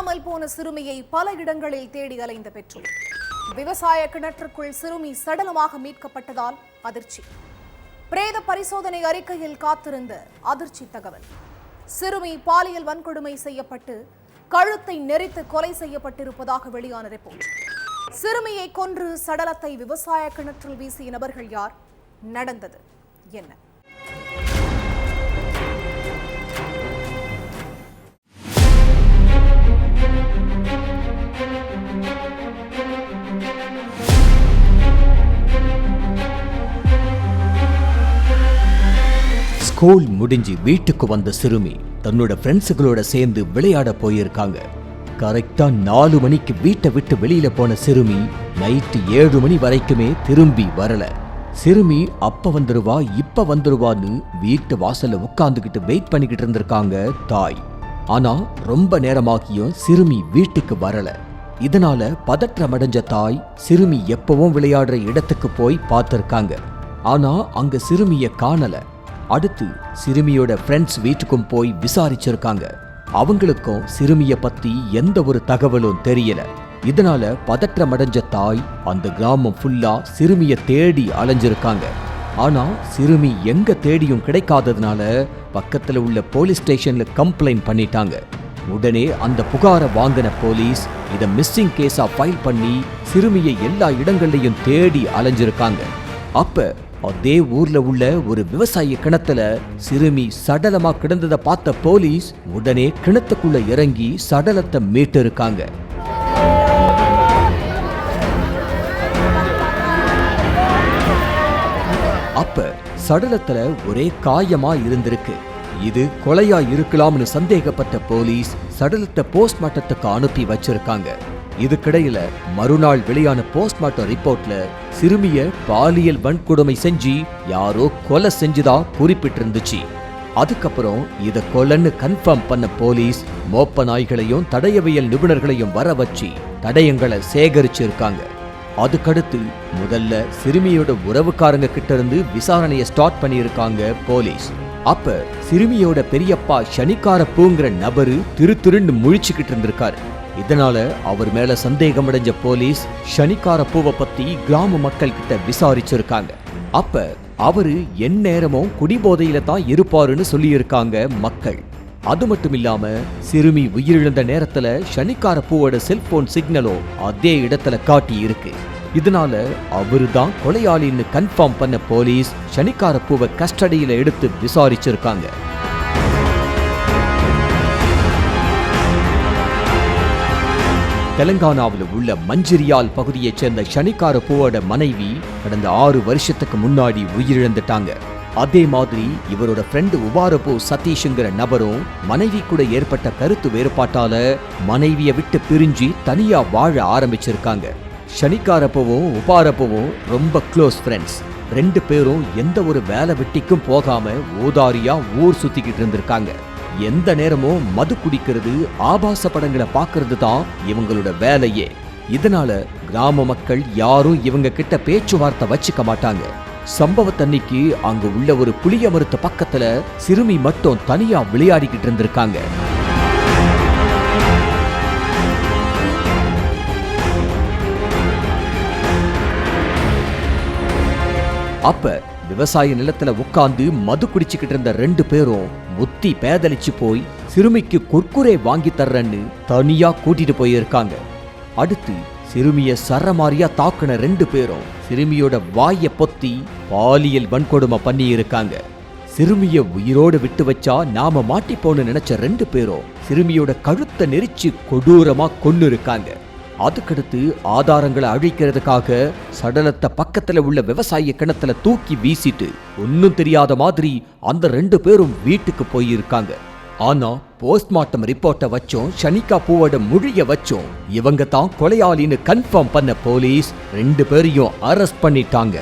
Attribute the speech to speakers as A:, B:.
A: காணாமல் போன சிறுமியை பல இடங்களில் தேடி அலைந்த பெற்றோர். விவசாய கிணற்றுக்குள் சிறுமி சடலமாக மீட்கப்பட்டதால் அதிர்ச்சி. பிரேத பரிசோதனை அறிக்கையில் காத்திருந்த அதிர்ச்சி தகவல். சிறுமி பாலியல் வன்கொடுமை செய்யப்பட்டு கழுத்தை நெரித்து கொலை செய்யப்பட்டிருப்பதாக வெளியான ரிப்போர்ட். சிறுமியை கொன்று சடலத்தை விவசாய கிணற்றில் வீசிய நபர்கள் யார்? நடந்தது என்ன?
B: ஸ்கூல் முடிஞ்சு வீட்டுக்கு வந்த சிறுமி தன்னோட ஃப்ரெண்ட்ஸுகளோட சேர்ந்து விளையாட போயிருக்காங்க. கரெக்டா 4 மணிக்கு வீட்டை விட்டு வெளியில போன சிறுமி நைட்டு 7 மணி வரைக்குமே திரும்பி வரல. சிறுமி அப்ப வந்துருவா இப்ப வந்துருவான்னு வீட்டு வாசல்ல உட்கார்ந்துகிட்டு வெயிட் பண்ணிக்கிட்டு இருந்திருக்காங்க தாய். ஆனா ரொம்ப நேரமாகியும் சிறுமி வீட்டுக்கு வரல. இதனால பதற்றமடைஞ்ச தாய் சிறுமி எப்பவும் விளையாடுற இடத்துக்கு போய் பார்த்திருக்காங்க. ஆனா அங்க சிறுமிய காணல. அடுத்து சிறுமியோட ஃப்ரெண்ட்ஸ் வீட்டுக்கும் போய் விசாரிச்சிருக்காங்க. அவங்களுக்கும் சிறுமிய பத்தி எந்த ஒரு தகவலும் தெரியல. இதனால பதற்றமடைஞ்ச தாய் அந்த கிராமம் ஃபுல்லா சிறுமிய தேடி அலைஞ்சிருக்காங்க. ஆனா சிறுமி எங்க தேடியும் கிடைக்காததுனால பக்கத்துல உள்ள போலீஸ் ஸ்டேஷன்ல கம்ப்ளைண்ட் பண்ணிட்டாங்க. உடனே அந்த புகாரை வாங்கின போலீஸ் இத மிஸ்ஸிங் கேஸா ஃபைல் பண்ணி சிறுமியை எல்லா இடங்கள்லயும் தேடி அலைஞ்சிருக்காங்க. அப்ப அதே ஊர்ல உள்ள ஒரு விவசாய கிணத்துல சிறுமி சடலமா கிடந்ததை பார்த்த போலீஸ் உடனே கிணத்துக்குள்ள இறங்கி சடலத்தை மீட்டு இருக்காங்க. அப்ப சடலத்துல ஒரே காயமா இருந்திருக்கு. இது கொலையா இருக்கலாம்னு சந்தேகப்பட்ட போலீஸ் சடலத்தை போஸ்ட்மார்ட்டத்துக்கு அனுப்பி வச்சிருக்காங்க. இதுக்கிடையில மறுநாள் வெளியான போஸ்ட்மார்ட்டம் ரிப்போர்ட்ல சிறுமிய பாலியல் வன்கொடுமை செஞ்சு யாரோ கொலை செஞ்சுதா குறிப்பிட்டிருந்துச்சு. அதுக்கப்புறம் இத கொலைன்னு கன்ஃபார்ம் பண்ண போலீஸ் மோப்ப நாய்களையும் தடயவியல் நிபுணர்களையும் வர வச்சு தடயங்களை சேகரிச்சிருக்காங்க. அதுக்கடுத்து முதல்ல சிறுமியோட உறவுக்காரங்க கிட்ட இருந்து விசாரணையை ஸ்டார்ட் பண்ணியிருக்காங்க போலீஸ். அப்ப சிறுமியோட பெரியப்பா ஷனிக்காரப்பூங்கிற நபரு திருன்னு முழிச்சுக்கிட்டு இருந்திருக்காரு. இதனால அவர் மேல சந்தேகம் அடைஞ்ச போலீஸ் ஷனிக்காரப்பூவை பத்தி கிராம மக்கள் கிட்ட விசாரிச்சிருக்காங்க. அப்ப அவரு எந்நேரமும் குடிபோதையில தான் இருப்பாருன்னு சொல்லியிருக்காங்க மக்கள். அது மட்டும் இல்லாம சிறுமி உயிரிழந்த நேரத்துல ஷனிக்காரப்பூவோட செல்போன் சிக்னலும் அதே இடத்துல காட்டி இருக்கு. இதனால அவரு தான் கொலையாளின்னு கன்ஃபார்ம் பண்ண போலீஸ் ஷனிக்காரப்பூவை கஸ்டடியில எடுத்து விசாரிச்சிருக்காங்க. தெலங்கானாவில் உள்ள மஞ்சிரியால் பகுதியைச் சேர்ந்த ஷனிக்காரப்பூவோட மனைவி கடந்த 6 வருஷத்துக்கு முன்னாடி உயிரிழந்துட்டாங்க. அதே மாதிரி இவரோட ஃப்ரெண்டு உபாரப்பூ சதீஷ்ங்கிற நபரும் மனைவி கூட ஏற்பட்ட கருத்து வேறுபாட்டால மனைவியை விட்டு பிரிஞ்சு தனியா வாழ ஆரம்பிச்சிருக்காங்க. ஷனிக்காரப்பூவும் உபாரப்பூவும் ரொம்ப க்ளோஸ் ஃப்ரெண்ட்ஸ். 2 பேரும் எந்த ஒரு வேலை வெட்டிக்கும் போகாம ஊதாரியா ஊர் சுத்திக்கிட்டு இருந்திருக்காங்க. எந்த நேரமும் மது குடிக்கிறது, ஆபாச படங்களை பார்க்கறது தான் இவங்களோட வேலையே. இதனால கிராம மக்கள் யாரும் இவங்க கிட்ட பேச்சுவார்த்தை வச்சுக்க மாட்டாங்க. சம்பவத்தன்னைக்கு அங்க உள்ள ஒரு புளிய மரத்து பக்கத்துல சிறுமி மட்டும் தனியா விளையாடிக்கிட்டு இருந்திருக்காங்க. அப்ப விவசாய நிலத்துல உட்கார்ந்து மது குடிச்சுக்கிட்டு இருந்த 2 பேரும் முத்தி பேதலிச்சு போய் சிறுமிக்கு குர்குரே வாங்கி தர்றன்னு தனியா கூட்டிட்டு போயிருக்காங்க. அடுத்து சிறுமிய சரமாரியா தாக்குன 2 பேரும் சிறுமியோட வாய பொத்தி பாலியல் வன்கொடுமை பண்ணி இருக்காங்க. சிறுமிய உயிரோடு விட்டு வச்சா நாம மாட்டிப்போன்னு நினைச்ச 2 பேரும் சிறுமியோட கழுத்தை நெரிச்சு கொடூரமா கொன்னு இருக்காங்க. அதுக்கடுத்து ஆதாரங்களை அழிக்கிறதுக்காக சடலத்தை பக்கத்துல உள்ள விவசாய கிணத்துல தூக்கி வீசிட்டு ஒன்னும் தெரியாத மாதிரி அந்த 2 பேரும் வீட்டுக்கு போயிருக்காங்க. ஆனா போஸ்ட்மார்ட்டம் ரிப்போர்ட்டை வச்சோம் ஷனிக்காரப்பூவோட மொழிய வச்சோம் இவங்க தான் கொலையாளின்னு கன்ஃபார்ம் பண்ண போலீஸ் 2 பேரையும் அரெஸ்ட் பண்ணிட்டாங்க.